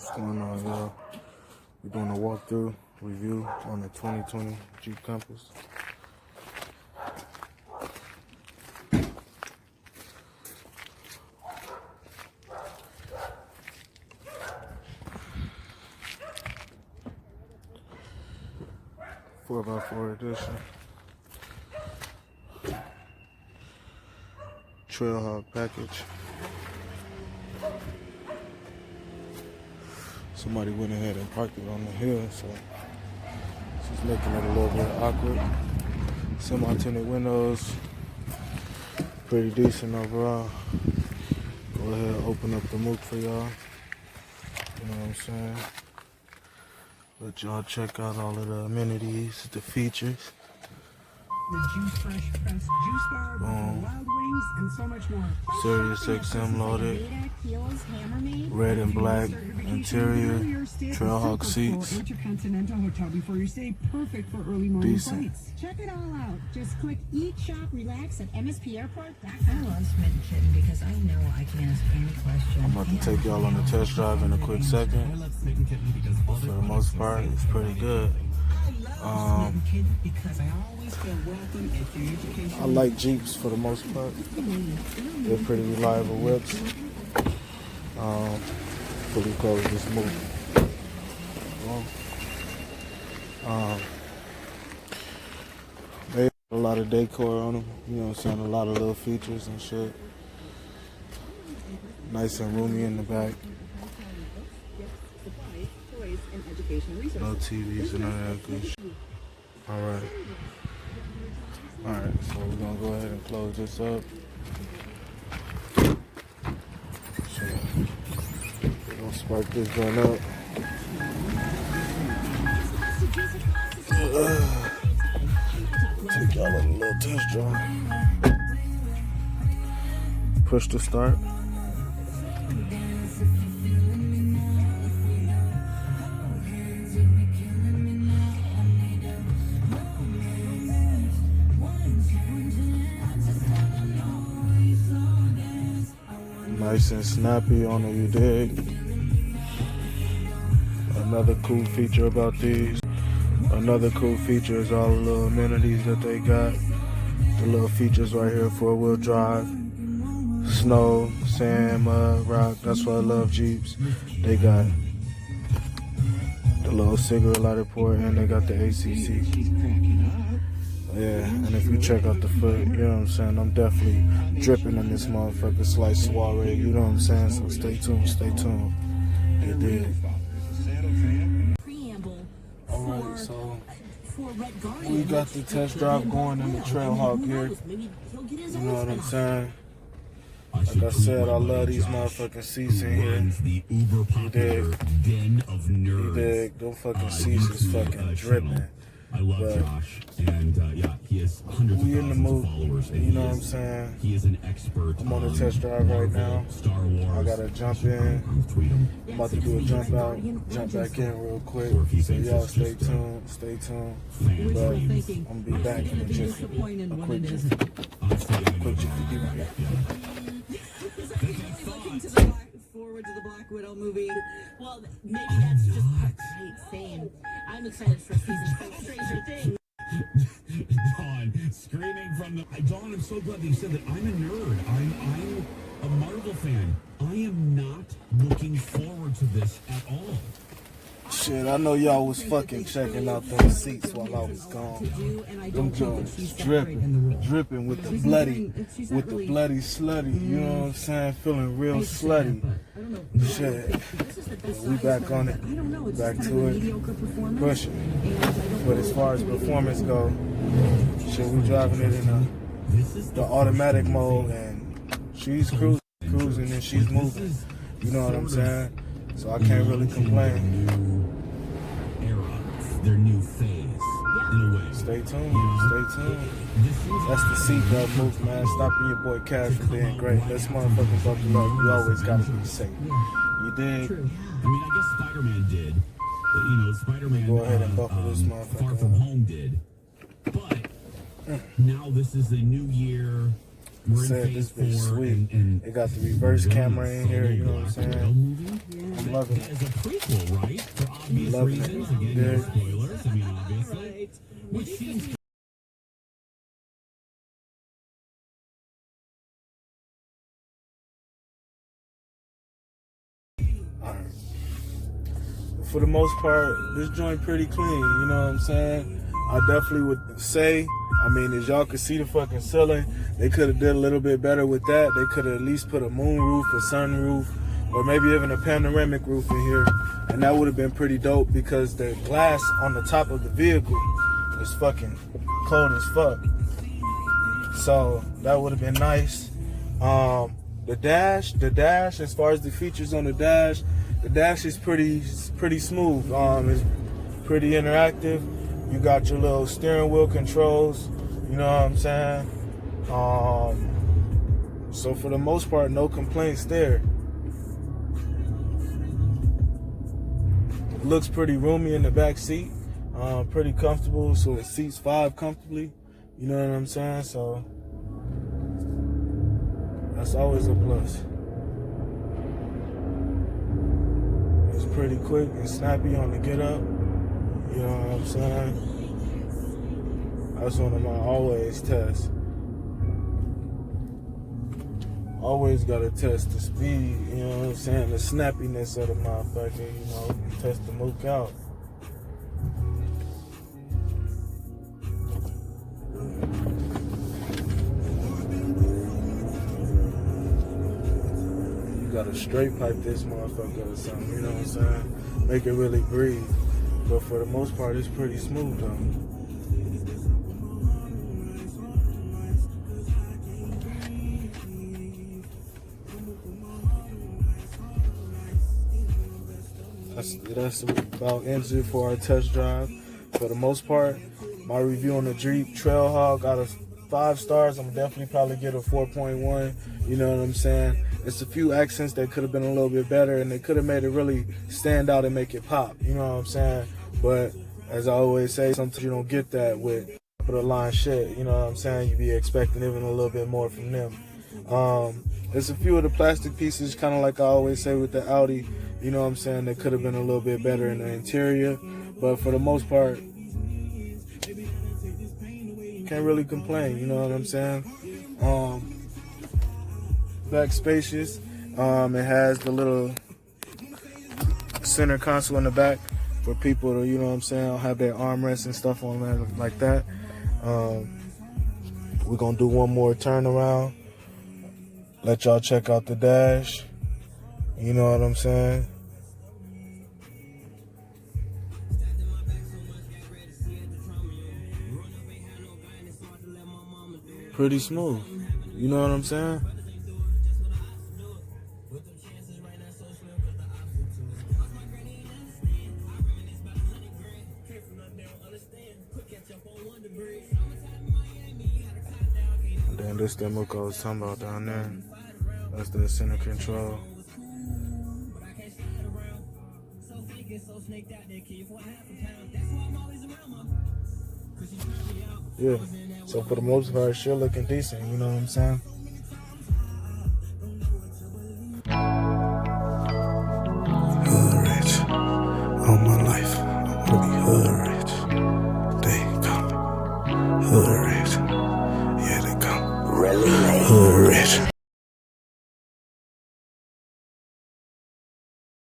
What's going on, y'all? We're doing a walkthrough review on the 2020 Jeep Compass. Four by four edition. Trailhawk package. Somebody went ahead and parked it on the hill, so it's making it a little bit awkward. Semi-tinted windows, pretty decent overall. Go ahead and open up the MOOC for y'all. You know what I'm saying? Let y'all check out all of the amenities, the features. The Juice Fresh Press Juice Bar, Wild Wings, and so much more. Sirius XM loaded, red and black interior, Trailhawk seats. Intercontinental Hotel before your stay, perfect for early morning Decent. flights. Check it all out. Just click Eat, Shop, Relax at MSPairport.com. I love Smitten because I know I can ask any question. I'm about to take y'all on a test drive in a quick second. For the most part, it's pretty good. I like Jeeps for the most part. They're pretty reliable whips. Fully close this move. They have a lot of decor on them. You know what I'm saying? A lot of little features and shit. Nice and roomy in the back. No TVs and none of that good shit. Alright, so we're gonna go ahead and close this up. So we're gonna spark this joint up. Take y'all on a little test drive. Push to start. Nice and snappy on it, you dig? Another cool feature about these. Another cool feature is all the little amenities that they got. The little features right here, 4-wheel drive. Snow, sand, mud, rock. That's why I love Jeeps. They got the little cigarette lighter port and they got the ACC. Yeah, and if you check out the foot, you know what I'm saying, I'm definitely dripping in this motherfucker, slight soiree, you know what I'm saying, so stay tuned, You dig? Alright, so we got the test drive going in the Trailhawk here, you know what I'm saying. Like I said, I love these motherfucking seats in here. You dig? Them fucking seats is fucking dripping. I love Josh, and he has hundreds of thousands of followers. And you know what I'm saying? He is an expert. I'm on the test drive right now. Star Wars. I gotta jump in. I'm about to do a jump out, jump back in real quick. So y'all stay tuned. But I'm gonna be back in a jiffy. A quick jiffy. Forward to the Black Widow movie. Well, maybe that's just great saying. I'm excited for season 4 of Stranger Things. Dawn screaming from the. Dawn, I'm so glad that you said that. I'm a nerd. I'm a Marvel fan. I am not looking forward to this at all. Shit, I know y'all was fucking checking out those seats while I was gone. Them joints dripping with the bloody slutty. You know what I'm saying? Feeling real slutty. Shit, we back on it, back to it, pushing. But as far as performance go, shit, we driving it in the automatic mode, and she's cruising and she's moving. You know what I'm saying? So I can't really complain. Their new phase, in a way. Stay tuned. That's the seatbelt move, man. Stopping your boy Cash from being great. Let's motherfucking buckle up. You always gotta be safe. You dig? True. I mean, I guess Spider-Man did. You know, Spider-Man. Go ahead and buckle this motherfucker Far From Home did. But now this is the new year. We're in said this phase bitch 4 sweet. and It got the reverse camera in here, you know what I'm saying? Movie I'm loving it. as a prequel, right? For obvious Loving it. reasons. Again, no Yeah. spoilers. I mean, obviously. Which seems Alright. For the most part, this joint pretty clean, you know what I'm saying? I definitely would say, I mean, as y'all can see the fucking ceiling, they could have did a little bit better with that. They could have at least put a moon roof, a sun roof, or maybe even a panoramic roof in here. And that would have been pretty dope because the glass on the top of the vehicle is fucking cold as fuck. So that would have been nice. The dash, as far as the features on the dash is pretty smooth. It's pretty interactive. You got your little steering wheel controls, you know what I'm saying? So for the most part, no complaints there. It looks pretty roomy in the back seat, pretty comfortable. So it seats 5 comfortably, you know what I'm saying? So that's always a plus. It's pretty quick and snappy on the get up. You know what I'm saying? That's one of my always tests. Always gotta test the speed, you know what I'm saying? The snappiness of the motherfucker, you know, test the mook out. You gotta straight pipe this motherfucker or something, you know what I'm saying? Make it really breathe. But for the most part, it's pretty smooth though. That's about ends it for our test drive. For the most part, my review on the Jeep Trailhawk out of 5 stars, I'm definitely probably get a 4.1. You know what I'm saying? It's a few accents that could have been a little bit better, and they could have made it really stand out and make it pop. You know what I'm saying? But as I always say, sometimes you don't get that with top of the line shit. You know what I'm saying? You be expecting even a little bit more from them. There's a few of the plastic pieces, kind of like I always say with the Audi. You know what I'm saying? They could have been a little bit better in the interior, but for the most part, can't really complain. You know what I'm saying? Back spacious. It has the little center console in the back for people to, you know what I'm saying, have their armrests and stuff on that like that. We're gonna do one more turnaround. Let y'all check out the dash. You know what I'm saying? Pretty smooth. You know what I'm saying? And then this the mook I was talking about down there. That's the center control. Yeah. So for the most part, sure looking decent. You know what I'm saying? Hood rich. All my life, I wanna be hood rich. They come. Hood rich. Yeah, they come. Hood rich.